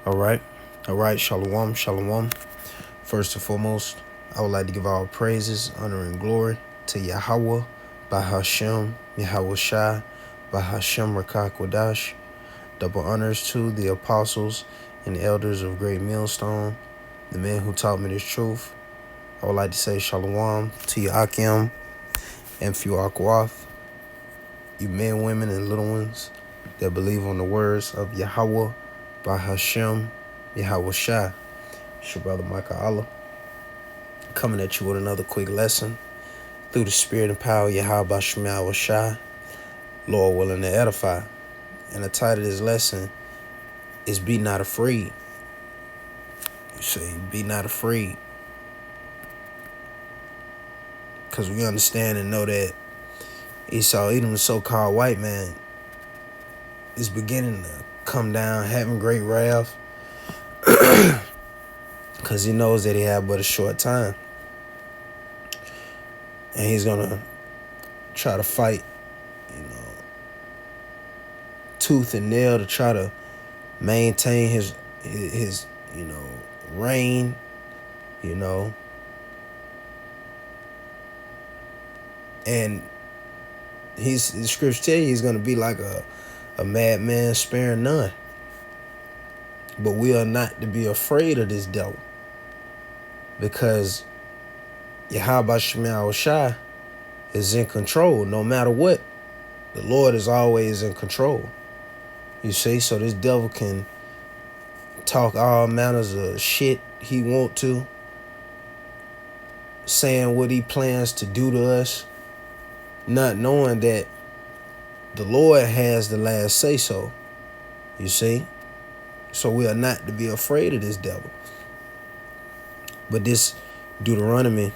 All right. All right. Shalom. Shalom. First and foremost, I would like to give all praises, honor, and glory to Yahweh, Bahashem, Yahweh Shai, Bahashem Rakah Kodash. Double honors to the apostles and elders of Great Millstone, the men who taught me this truth. I would like to say Shalom to Yakim and Fuakwath, you men, women, and little ones that believe on the words of Yahweh, Bahashem, Yahweh Shai. It's your brother Micah Allah, coming at you with another quick lesson through the spirit and power of Yahweh Shai, Shai, Lord willing to edify. And the title of this lesson is Be Not Afraid. You say, be not afraid. Because we understand and know that Esau, Edom, the so-called white man, is beginning to come down, having great wrath, because he knows that he had but a short time. And he's going to try to fight, tooth and nail to try to maintain his reign, And the scripture tell you he's going to be like a madman sparing none. But we are not to be afraid of this devil, because Yahweh Shai is in control. No matter what, the Lord is always in control. You see, so this devil can talk all manners of shit he want to, saying what he plans to do to us, not knowing that the Lord has the last say so. You see? So we are not to be afraid of this devil. But this Deuteronomy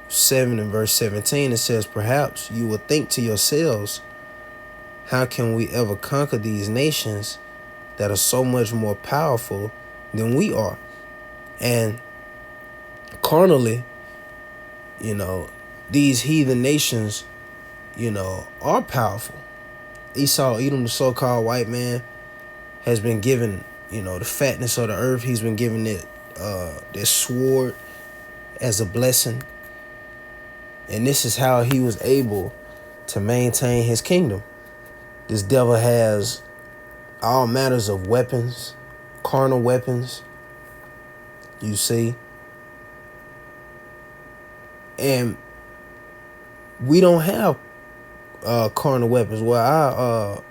7 and verse 17, it says, perhaps you will think to yourselves, how can we ever conquer these nations that are so much more powerful than we are? And carnally, these heathen nations, are powerful. Esau, Edom, the so-called white man, has been given, the fatness of the earth. He's been given it, this sword as a blessing. And this is how he was able to maintain his kingdom. This devil has all matters of weapons, carnal weapons, you see. And we don't have carnal weapons. Well,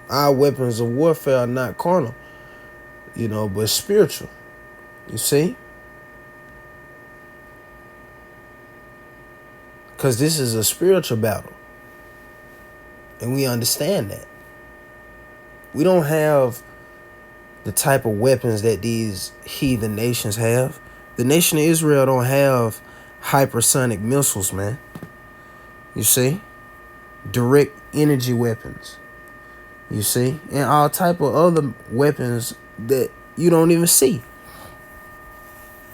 our weapons of warfare are not carnal, but spiritual, you see. Because this is a spiritual battle. And we understand that. We don't have the type of weapons that these heathen nations have. The nation of Israel don't have hypersonic missiles, man. You see? Direct energy weapons. You see? And all type of other weapons that you don't even see.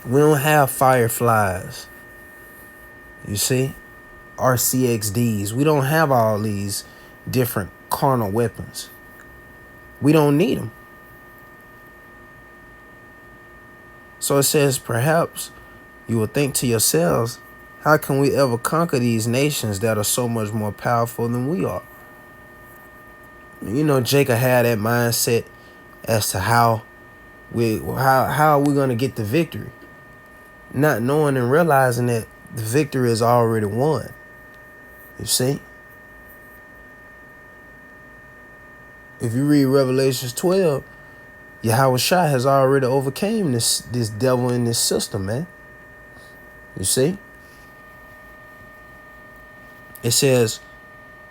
We don't have fireflies. You see? RCXDs. We don't have all these different carnal weapons. We don't need them. So it says, perhaps you will think to yourselves, how can we ever conquer these nations that are so much more powerful than we are? Jacob had that mindset as to how are we going to get the victory, not knowing and realizing that the victory is already won. You see? If you read Revelations 12, Yahweh Shai has already overcame this devil in this system, man. You see? It says,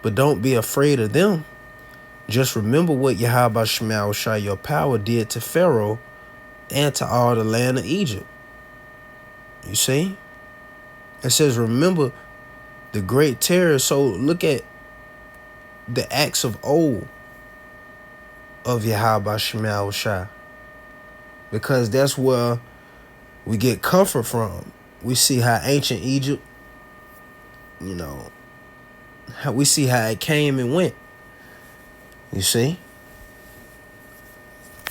but don't be afraid of them. Just remember what Yahweh Shai, your power, did to Pharaoh and to all the land of Egypt. You see? It says, remember the great terror. So look at the acts of old of Yahweh Shai, because that's where we get comfort from. We see how ancient Egypt, how we see how it came and went. You see?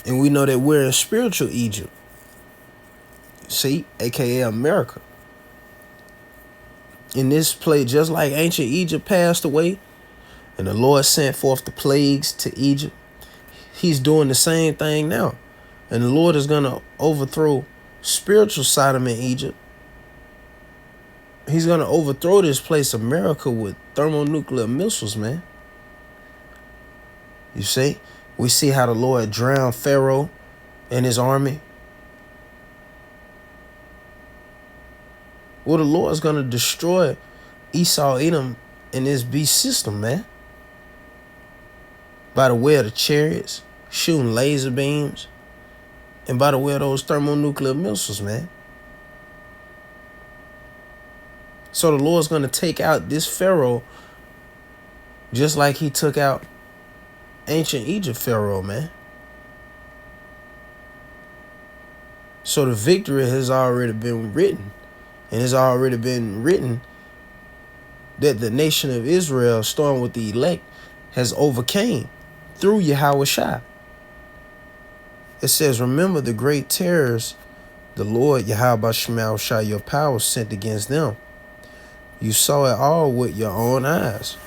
And we know that we're in spiritual Egypt. See, aka America. In this place, just like ancient Egypt passed away, and the Lord sent forth the plagues to Egypt, he's doing the same thing now. And the Lord is going to overthrow spiritual Sodom and Egypt. He's going to overthrow this place, America, with thermonuclear missiles, man. You see? We see how the Lord drowned Pharaoh and his army. Well, the Lord's going to destroy Esau, Edom, and his beast system, man. By the way of the chariots, shooting laser beams, and by the way of those thermonuclear missiles, man. So the Lord's going to take out this Pharaoh just like he took out ancient Egypt Pharaoh, man. So the victory has already been written. And it's already been written that the nation of Israel, starting with the elect, has overcame through Yahweh Shai. It says, remember the great terrors the Lord Yahweh Shai, your power, sent against them. You saw it all with your own eyes.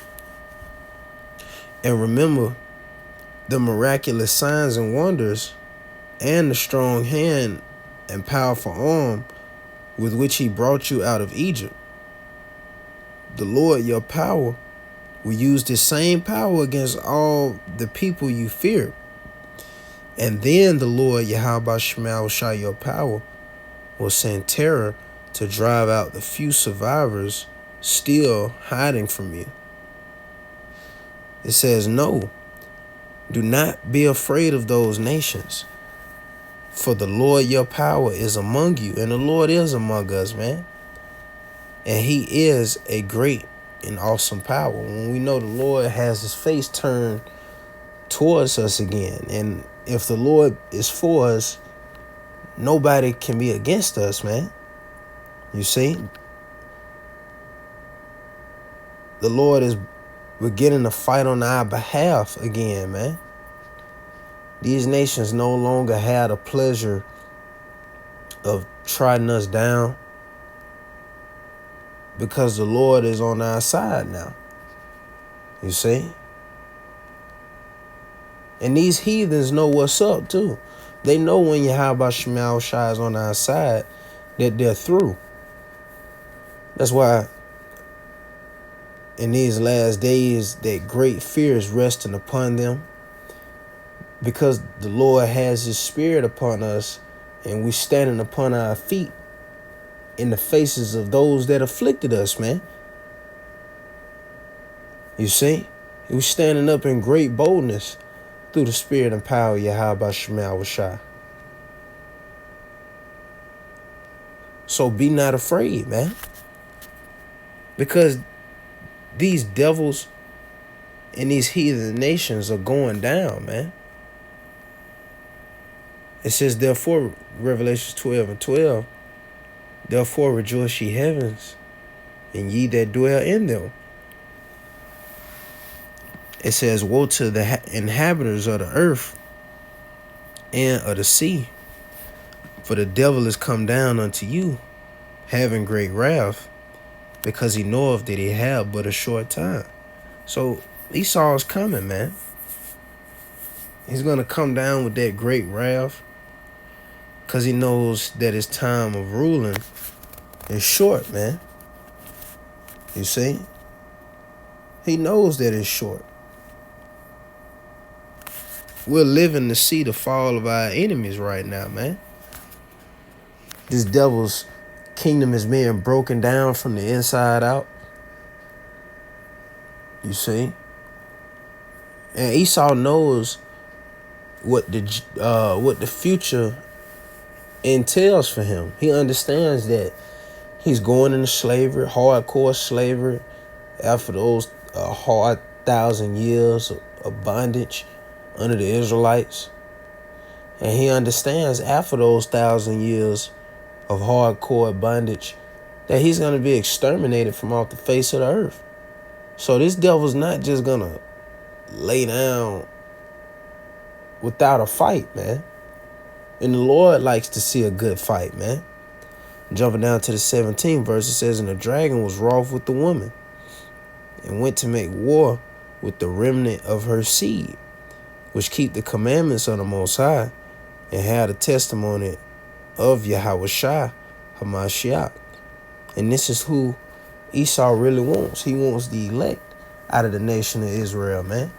And remember the miraculous signs and wonders and the strong hand and powerful arm with which he brought you out of Egypt. The Lord, your power, will use this same power against all the people you fear. And then the Lord, Yahweh Shai, your power, will send terror to drive out the few survivors still hiding from you. It says, no, do not be afraid of those nations. For the Lord, your power, is among you. And the Lord is among us, man. And he is a great and awesome power. When we know the Lord has his face turned towards us again. And if the Lord is for us, nobody can be against us, man. You see? The Lord is beginning to fight on our behalf again, man. These nations no longer have the pleasure of trotting us down because the Lord is on our side now. You see? And these heathens know what's up too. They know when Yahweh Shai is on our side that they're through. That's why in these last days that great fear is resting upon them. Because the Lord has his spirit upon us and we standing upon our feet in the faces of those that afflicted us, man. You see? We're standing up in great boldness through the spirit and power of Yahweh Shai. So be not afraid, man. Because these devils and these heathen nations are going down, man. It says, therefore, Revelation 12:12, therefore rejoice ye heavens, and ye that dwell in them. It says, woe to the inhabitants of the earth and of the sea, for the devil is come down unto you, having great wrath, because he knoweth that he have but a short time. So Esau is coming, man. He's going to come down with that great wrath because he knows that his time of ruling is short, man. You see? He knows that it's short. We're living to see the fall of our enemies right now, man. This devil's kingdom is being broken down from the inside out. You see? And Esau knows what the future entails for him. He understands that he's going into slavery, hardcore slavery, after those hard 1,000 years of bondage under the Israelites. And he understands after those 1,000 years of hardcore bondage that he's going to be exterminated from off the face of the earth. So this devil's not just going to lay down without a fight, man. And the Lord likes to see a good fight, man. Jumping down to the 17th verse, it says, and the dragon was wroth with the woman, and went to make war with the remnant of her seed, which keep the commandments of the Most High, and have the testimony of Yahushua Hamashiach. And this is who Esau really wants. He wants the elect out of the nation of Israel, man.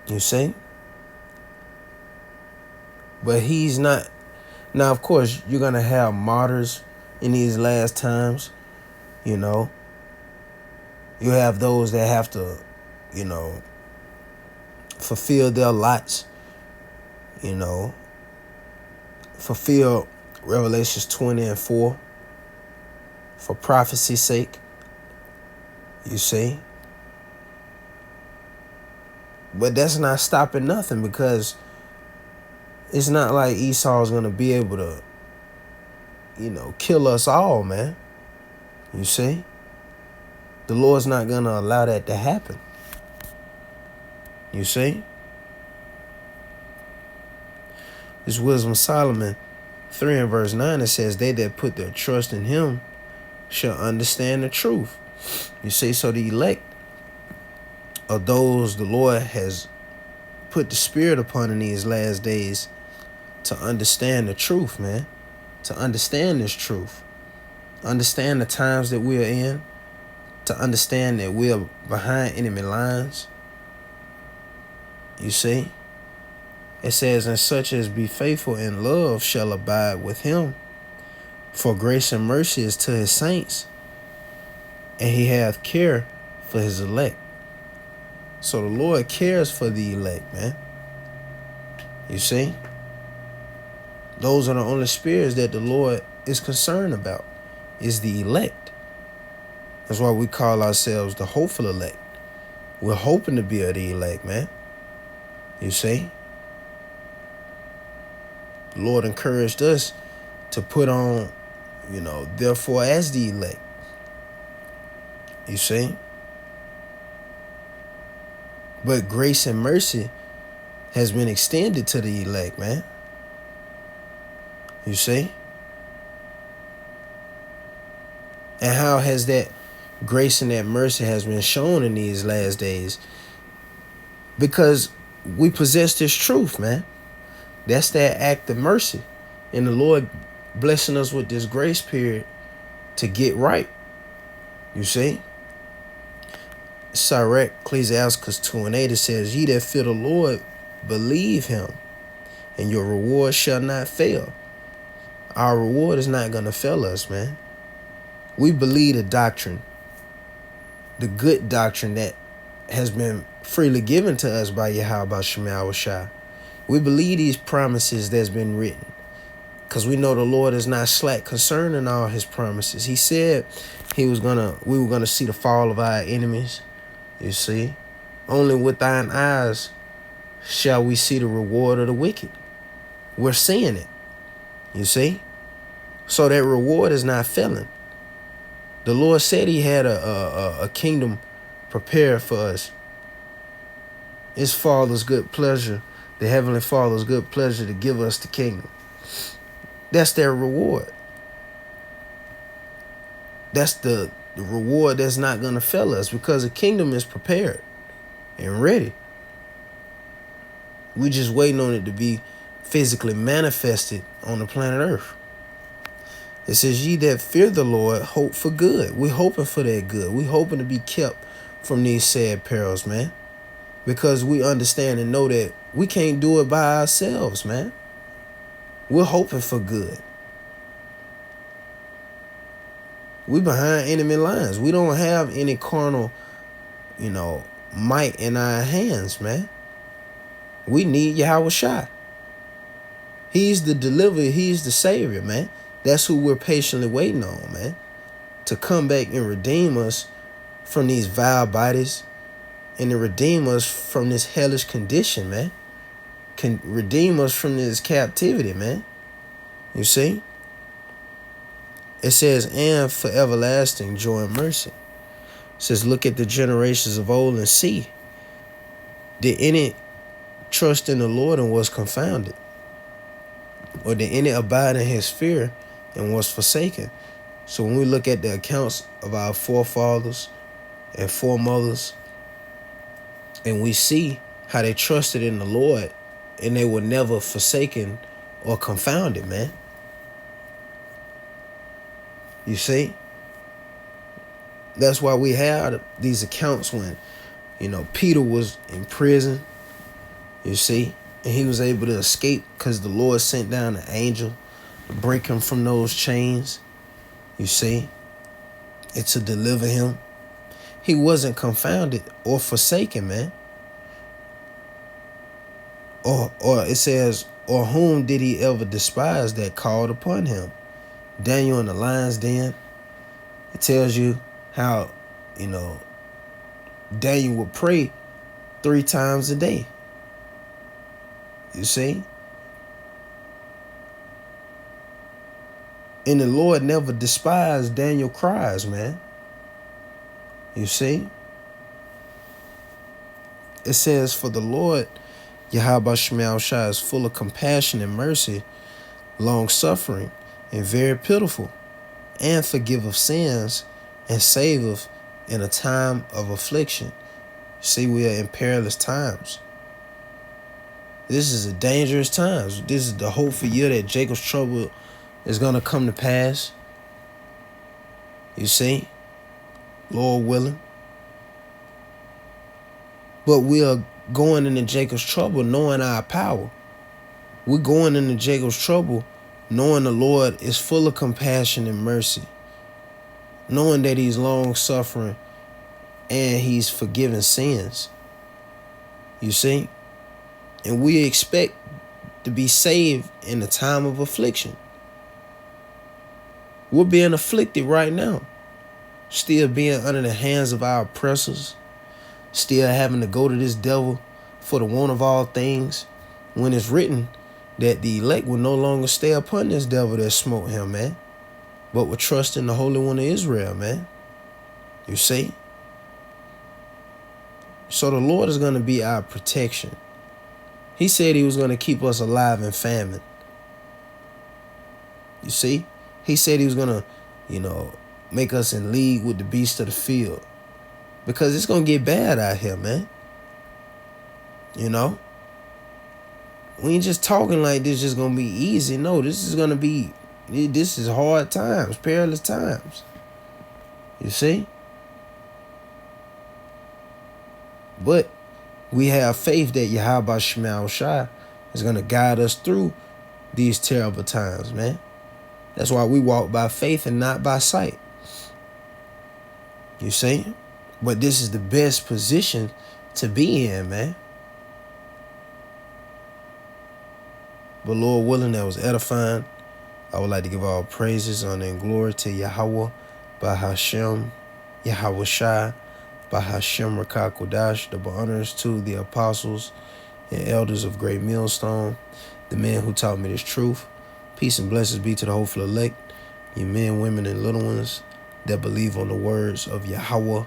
You see? But he's not. Now, of course, you're going to have martyrs in these last times, you know. You have those that have to, you know, fulfill their lots, you know, fulfill Revelations 20:4 for prophecy's sake, you see. But that's not stopping nothing, because it's not like Esau's going to be able to, you know, kill us all, man. You see? The Lord's not going to allow that to happen. You see? This Wisdom of Solomon 3 and verse 9, it says, they that put their trust in him shall understand the truth. You see, so the elect are those the Lord has put the Spirit upon in these last days to understand the truth, man. To understand this truth. Understand the times that we are in. To understand that we are behind enemy lines. You see? It says, and such as be faithful in love shall abide with him. For grace and mercy is to his saints, and he hath care for his elect. So the Lord cares for the elect, man. You see? Those are the only spirits that the Lord is concerned about, is the elect. That's why we call ourselves the hopeful elect. We're hoping to be of the elect, man. You see? The Lord encouraged us to put on, you know, therefore as the elect. You see? But grace and mercy has been extended to the elect, man. You see? And how has that grace and that mercy has been shown in these last days? Because we possess this truth, man. That's that act of mercy. And the Lord blessing us with this grace period to get right. You see? Sirach, Ecclesiasticus 2:8, it says, ye that fear the Lord, believe him, and your reward shall not fail. Our reward is not going to fail us, man. We believe the doctrine, the good doctrine that has been freely given to us by Yahweh Shema Shai. We believe these promises that's been written, because we know the Lord is not slack concerning all his promises. He said we were gonna see the fall of our enemies. You see, only with thine eyes shall we see the reward of the wicked. We're seeing it. You see, so that reward is not failing. The Lord said he had a kingdom prepared for us. His Father's good pleasure, the Heavenly Father's good pleasure to give us the kingdom. That's their reward. That's the reward that's not going to fail us, because the kingdom is prepared and ready. We just waiting on it to be physically manifested on the planet Earth. It says, ye that fear the Lord hope for good. We're hoping for that good. We're hoping to be kept from these sad perils, man. Because we understand and know that we can't do it by ourselves, man. We're hoping for good. We behind enemy lines. We don't have any carnal, you know, might in our hands, man. We need Yahushua. He's the deliverer. He's the savior, man. That's who we're patiently waiting on, man. To come back and redeem us from these vile bodies, and to redeem us from this hellish condition, man. Can redeem us from this captivity, man. You see? It says, and for everlasting joy and mercy. It says, look at the generations of old and see. Did any trust in the Lord and was confounded? Or did any abide in his fear and was forsaken? So when we look at the accounts of our forefathers and foremothers, and we see how they trusted in the Lord and they were never forsaken or confounded, man. You see? That's why we have these accounts when, Peter was in prison, you see, and he was able to escape because the Lord sent down an angel to break him from those chains, you see, and to deliver him. He wasn't confounded or forsaken, man. Or it says, or whom did he ever despise that called upon him? Daniel in the lion's den. It tells you how, Daniel would pray 3 times a day. You see? And the Lord never despised Daniel's cries, man. You see? It says, for the Lord, Yahweh Shemel Shai, is full of compassion and mercy, long-suffering, and very pitiful, and forgiveth sins, and saveth in a time of affliction. See, we are in perilous times. This is a dangerous times. This is the hopeful year that Jacob's trouble is going to come to pass. You see? Lord willing. But we are going into Jacob's trouble knowing our power. We're going into Jacob's trouble knowing the Lord is full of compassion and mercy. Knowing that he's long-suffering and he's forgiving sins. You see? And we expect to be saved in the time of affliction. We're being afflicted right now. Still being under the hands of our oppressors. Still having to go to this devil for the want of all things. When it's written that the elect will no longer stay upon this devil that smote him, man. But will trust in the Holy One of Israel, man. You see? So the Lord is going to be our protection. He said he was going to keep us alive in famine. You see? He said he was going to, make us in league with the beasts of the field. Because it's going to get bad out here, man. We ain't just talking like this just going to be easy. No, this is hard times, perilous times. You see? But we have faith that Yahweh Shemel Shai is going to guide us through these terrible times, man. That's why we walk by faith and not by sight. You see? But this is the best position to be in, man. But Lord willing, that was edifying. I would like to give all praises, honor, and glory to Yahweh, Bahashem, Yahweh Shai, Bahashem Rakah Kodash. The honors to the apostles and elders of Great Millstone, the men who taught me this truth. Peace and blessings be to the hopeful elect, you men, women, and little ones that believe on the words of Yahweh,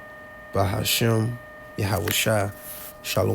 Bahashem, Yahweh Shai. Shalom.